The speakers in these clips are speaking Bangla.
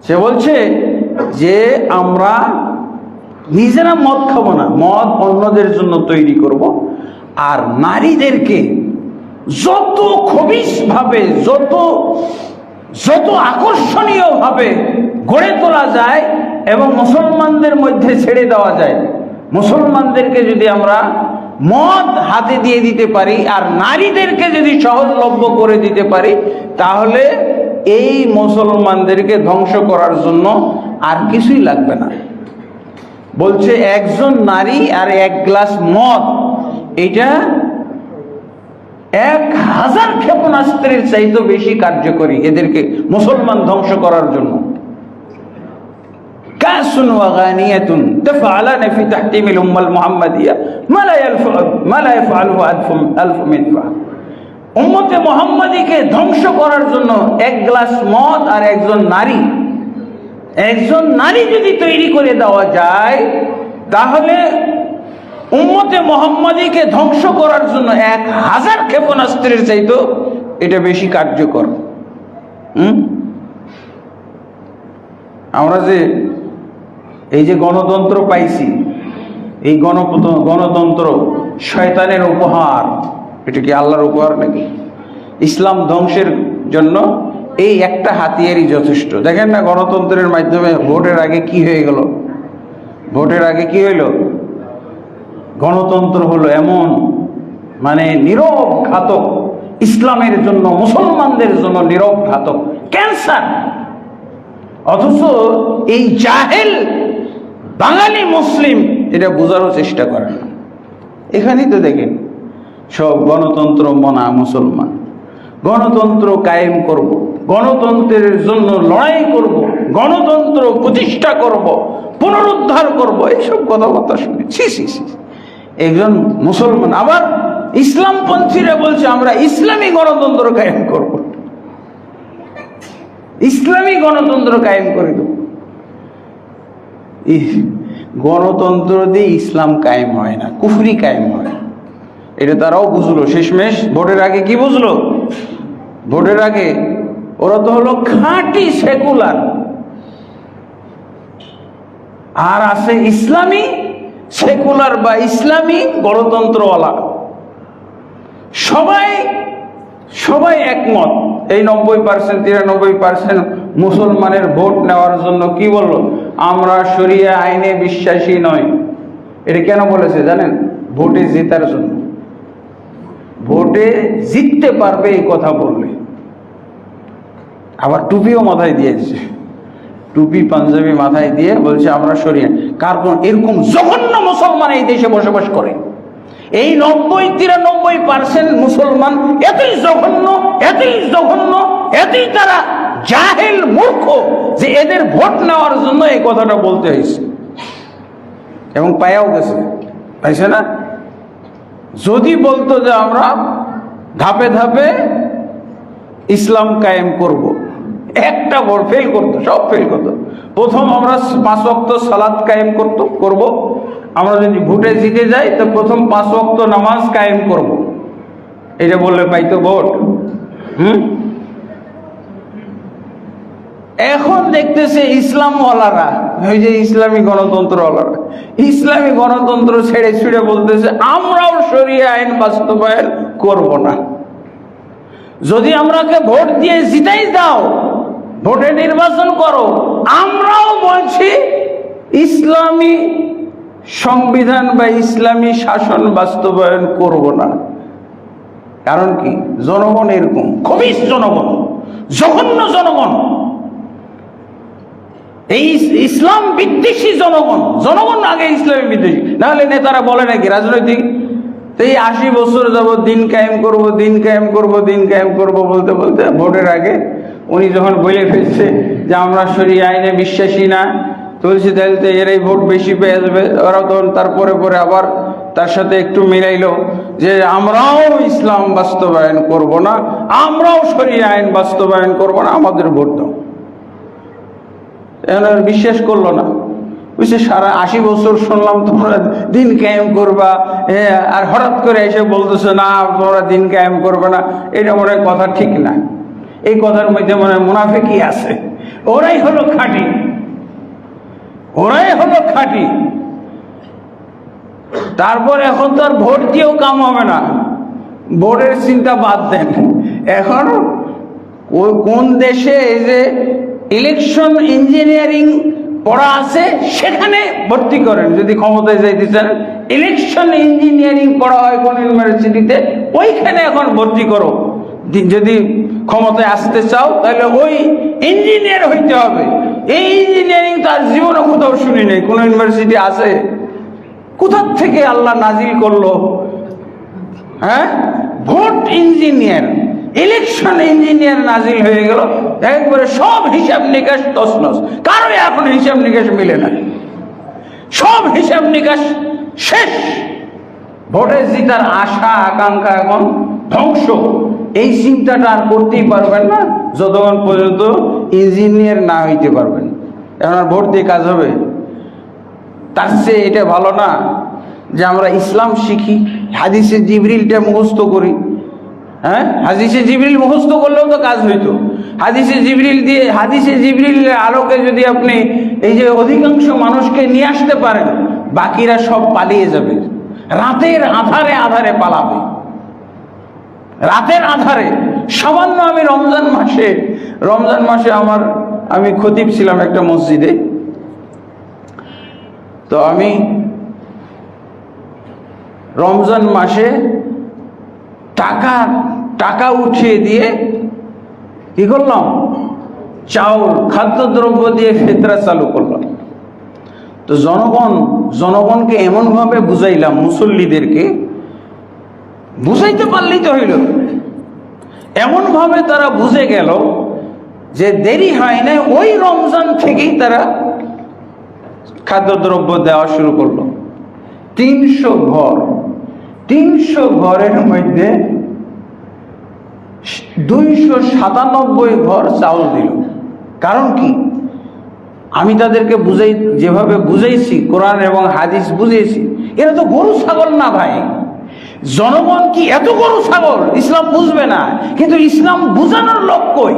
সে বলছে যে আমরা নিজেরা মদ খাবো না, মদ অন্যদের জন্য তৈরি করব, আর নারীদেরকে যত খবিশ ভাবে, যত আকর্ষণীয় ভাবে গড়ে তোলা যায় এবং মুসলমানদের মধ্যে ছেড়ে দেওয়া যায়, মুসলমানদেরকে যদি আমরা মদ হাতে দিয়ে দিতে পারি আর নারীদেরকে যদি সহজলভ্য করে দিতে পারি, তাহলে এই মুসলমানদেরকে ধ্বংস করার জন্য আর কিছুই লাগবে না। বলছে একজন নারী আর এক গ্লাস মদ, এটা 1000 ক্ষেপণাস্ত্রের চাইতে বেশি কার্যকরী এদেরকে মুসলমান ধ্বংস করার জন্য। কাসুন ওয়া গানিয়াতুন তাফআলানা ফি তাহতিমিল উম্মাল মুহাম্মাদিয়া মা লা ইয়াফআলুহু আলফু মিদফা। উম্মতে মুহাম্মাদিকে ধ্বংস করার জন্য এক গ্লাস মদ আর একজন নারী যদি তৈরি করে দেওয়া যায়, তাহলে উম্মতে মুহাম্মাদিকে ধ্বংস করার জন্য 1000 ক্ষেপণাস্ত্রের চাইতো এটা বেশি কার্যকর। আমরা যে এই যে গণতন্ত্র পাইছি, এই গণতন্ত্র শয়তানের উপহার, এটা কি আল্লাহর উপহার নাকি? ইসলাম ধ্বংসের জন্য এই একটা হাতিয়ারই যথেষ্ট। দেখেন না গণতন্ত্রের মাধ্যমে ভোটের আগে কি হয়ে গেল, ভোটের আগে কি হইল? গণতন্ত্র হলো এমন মানে নীরব ঘাতক, ইসলামের জন্য, মুসলমানদের জন্য নীরব ঘাতক, ক্যান্সার। অথচ এই জাহেল বাঙালি মুসলিম এটা বোঝারও চেষ্টা করে না। এখানেই তো দেখেন সব গণতন্ত্র মনা মুসলমান, গণতন্ত্র কায়েম করব, গণতন্ত্রের জন্য লড়াই করব, গণতন্ত্র প্রতিষ্ঠা করব, পুনরুদ্ধার করব, এইসব কথাবার্তা শুনে ছি ছি ছি। একজন মুসলমান আবার ইসলামপন্থীরা বলছে আমরা ইসলামী গণতন্ত্র কায়েম করব, ইসলামী গণতন্ত্র কায়েম করে দেব। গণতন্ত্র দিয়ে ইসলাম কায়েম হয় না, কুফরি কায়েম হয়। এটা তারাও বুঝলো শেষমেশ। ভোটের আগে কি বুঝলো? ভোটের আগে ওরা তো হলো খাঁটি সেকুলার, আর আছে ইসলামী সেকুলার বা ইসলামী গণতন্ত্রওয়ালা। সবাই একমত। এই 90% 93% মুসলমানের ভোট নেওয়ার জন্য কি বলল? আমরা শরিয়া আইনে বিশ্বাসী নই। এটা কেন বলেছে জানেন? ভোটে জেতার জন্য। ভোটে জিততে পারবে এই কথা বললে। আবার টুপিও মাথায় দিয়েছে, টুপি পাঞ্জাবি মাথায় দিয়ে বলছে আমরা শরিয়া। কারণ এরকম জঘন্য মুসলমান এই দেশে বসবাস করে। এই 90-93% মুসলমান এতই জঘন্য, এতই তারা জাহেল মূর্খ যে এদের ভোট নেওয়ার জন্য এই কথাটা বলতে হয়েছে, এবং পায়াও গেছে, পাইছে না? যদি বলতো যে আমরা ধাপে ধাপে ইসলাম কায়েম করব, একটা ভোট ফেল করতো, সব ফেল করতো। প্রথম আমরা 5 ওয়াক্ত সালাত কায়েম করব। আমরা যদি ভোটে জিতে যাই তো প্রথম 5 ওয়াক্ত নামাজ কায়েম করব, এটা বললে পাইতো ভোট। এখন দেখতেছে ইসলামওয়ালারা, ওই যে ইসলামী গণতন্ত্রওয়ালারা, ইসলামী গণতন্ত্র ছেড়ে ছুড়ে বলতেছে আমরাও শরিয়া আইন বাস্তবায়ন করব না। যদি আমরাকে ভোট দিয়ে জিতাই দাও, ভোটে নির্বাচন করো, আমরাও বলছি ইসলামী সংবিধান বা ইসলামী শাসন বাস্তবায়ন করব না। কারণ কি? জনগণ এরকম খবিশ জনগণ, জঘন্য জনগণ, এই ইসলাম বিদ্বেষী জনগণ আগে ইসলামী বিদ্বেষী। নাহলে নেতারা বলে নাকি রাজনৈতিক এই 80 বছর যাবৎ দিন কায়েম করব বলতে বলতে ভোটের আগে উনি যখন বলে ফেলছে যে আমরা শরিয়া আইনে বিশ্বাসী না, বলছে তাহলে তো এরাই ভোট বেশি পেয়ে যাবে। ওরা তখন তারপরে আবার তার সাথে একটু মিলাইলো যে আমরাও ইসলাম বাস্তবায়ন করব না, আমরাও শরিয়া আইন বাস্তবায়ন করব না, আমাদের ভোট দাও। এখন বিশ্বাস করলো না। বুঝছে সারা 80 বছর শুনলাম তোমরা দিন কায়েম করবা, আর হঠাৎ করে এসে বলতেছে না তোমরা দিন কায়েম করবে না। এটা মনে হয় কথা ঠিক না, এই কথার মধ্যে মনে হয় মুনাফিকি আছে। ওরাই হলো খাঁটি, ওরাই হলো খাঁটি। তারপর এখন তো আর ভোট দিয়েও কাম হবে না, ভোটের চিন্তা বাদ দেন। এখন কোন দেশে এই যে ইলেকশন ইঞ্জিনিয়ারিং পড়া আছে সেখানে ভর্তি করেন, যদি ক্ষমতায় যাইতে চান। ইলেকশন ইঞ্জিনিয়ারিং পড়া হয় কোন ইউনিভার্সিটিতে, ওইখানে এখন ভর্তি করো। যদি ক্ষমতায় আসতে চাও তাহলে ওই ইঞ্জিনিয়ার হইতে হবে। এই ইঞ্জিনিয়ারিং তার জীবনে কোথাও শুনি নাই, কোন ইউনিভার্সিটি আছে? কোথা থেকে আল্লাহ নাজিল করলো? হ্যাঁ, ভোট ইঞ্জিনিয়ার, ইলেকশন ইঞ্জিনিয়ার নাজিল হয়ে গেল, একবারে সব হিসাব নিকাশ তছনছ। কারো এখন হিসাব নিকাশ মিলে না, সব হিসাব নিকাশ শেষ। ভোটে জিতার আশা আকাঙ্ক্ষা এখন ধ্বংস। এই চিন্তাটা আর করতেই পারবেন না যতক্ষণ পর্যন্ত ইঞ্জিনিয়ার না হইতে পারবেন। এখন আর ভোট দিয়ে কাজ হবে? তার চেয়ে এটা ভালো না যে আমরা ইসলাম শিখি, হাদিসে জিবরিলটা মুখস্থ করি। হ্যাঁ, হাদিসে জিবরিল মুখস্থ করলেও তো কাজ হইতো। হাদিসে জিবরিল দিয়ে, হাদিসে জিবরিলের আলোকে যদি আপনি এই যে অধিকাংশ মানুষকে নিয়ে আসতে পারেন, বাকিরা সব পালিয়ে যাবে। রাতের আধারে আধারে পালাবে, রাতের আধারে। সামান্য আমি রমজান মাসে আমি খতিব ছিলাম একটা মসজিদে। তো আমি রমজান মাসে টাকা উঠিয়ে দিয়ে কি করলাম, চাউল খাদ্যদ্রব্য দিয়ে ফিতরা চালু করলাম। তো জনগণকে এমনভাবে বুঝাইলাম, মুসল্লিদেরকে বুঝাইতে পারলেই তো হইল। এমনভাবে তারা বুঝে গেল যে দেরি হয় না, ওই রমজান থেকেই তারা খাদ্যদ্রব্য দেওয়া শুরু করলো। 300 ঘরের মধ্যে 297 ঘর চাউল দিল। কারণ কি? আমি তাদেরকে যেভাবে বুঝাইছি, কোরআন এবং হাদিস বুঝিয়েছি। এরা তো গরু ছাগল না ভাই। জনগণ কি এত গরু ছাগল? ইসলাম বুঝবে না, কিন্তু ইসলাম বুঝানোর লোক কই?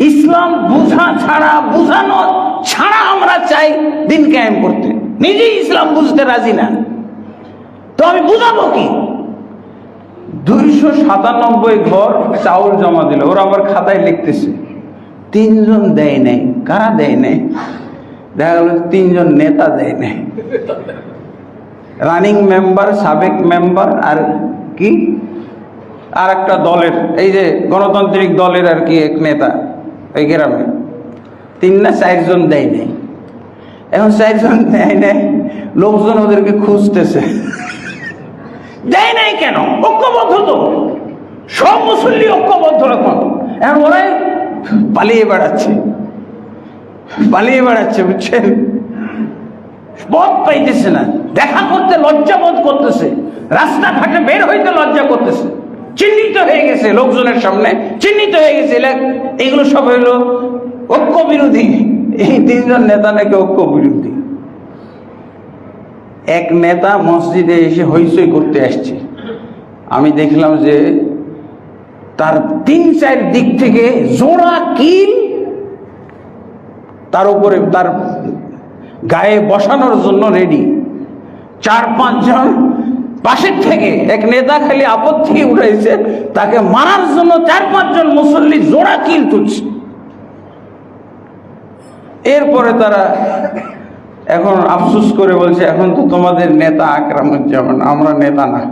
ইসলাম বুঝানো ছাড়া আমরা চাই দিন কায়েম করতে, নিজেই ইসলাম বুঝতে রাজি না, তো আমি বুঝাবো কি? 297 ঘর চাউল জমা দিল। ওরা আবার খাতায় লিখতেছে 3 জন দেয় নাই। কারা দেয় নাই? দেখা গেল 3 জন নেতা দেয় নাই, রানিং মেম্বার, সাবেক মেম্বার, আর কি আর একটা দলের, এই যে গণতান্ত্রিক দলের আর কি এক নেতা এই গ্রামে। 3 না 4 জন দেয় নাই। এখন 4 জন দেয় নাই, লোকজন ওদেরকে খুঁজতেছে। দেয় নাই কেন? ঐক্যবদ্ধ তো, সব মুসল্লি ঐক্যবদ্ধ। এখন ওরাই পালিয়ে বেড়াচ্ছে, বুঝছেন? পথ পাইতেছে না, দেখা করতে লজ্জা বোধ করতেছে, রাস্তাঘাটে বের হইতে লজ্জা করতেছে। চিহ্নিত হয়ে গেছে লোকজনের সামনে, চিহ্নিত হয়ে গেছে এগুলো সব হইলো ঐক্য বিরোধী। এই 3 জন নেতা নাকি ঐক্য বিরোধী। এক নেতা মসজিদে এসে হইচই করতে আসছে। আমি দেখলাম যে তার 3-4 দিক থেকে জোড়া কিল তার উপরে, তার গায়ে বসানোর জন্য রেডি। 4-5 জন পাশের থেকে, এক নেতা খালি আপত্তি উঠাইছে, তাকে মারার জন্য 4-5 জন মুসল্লি জোড়া কিল তুলছে। এরপরে তারা এখন আফসোস করে বলছে, এখন তো তোমাদের নেতা আকরামুজ্জামান, আমরা নেতা না।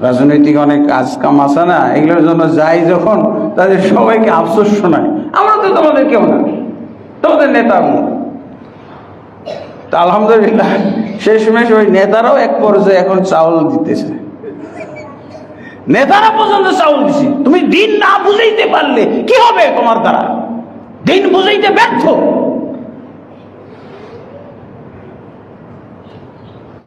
রাজনৈতিক অনেক কাজ কাম আছে না, এগুলোর জন্য যাই যখন তাদের সবাইকে আফসোস শোনায়, আমরা তো তোমাদের কেউ না, তোমাদের নেতা। তা আলহামদুলিল্লাহ শেষমেশ ওই নেতারাও এক পর্যায়ে এখন চাউল দিতেছে। নেতারা পর্যন্ত চাউল দিছে। তুমি দিন না বুঝাইতে পারলে কি হবে? তোমার দ্বারা দিন বুঝাইতে ব্যর্থ,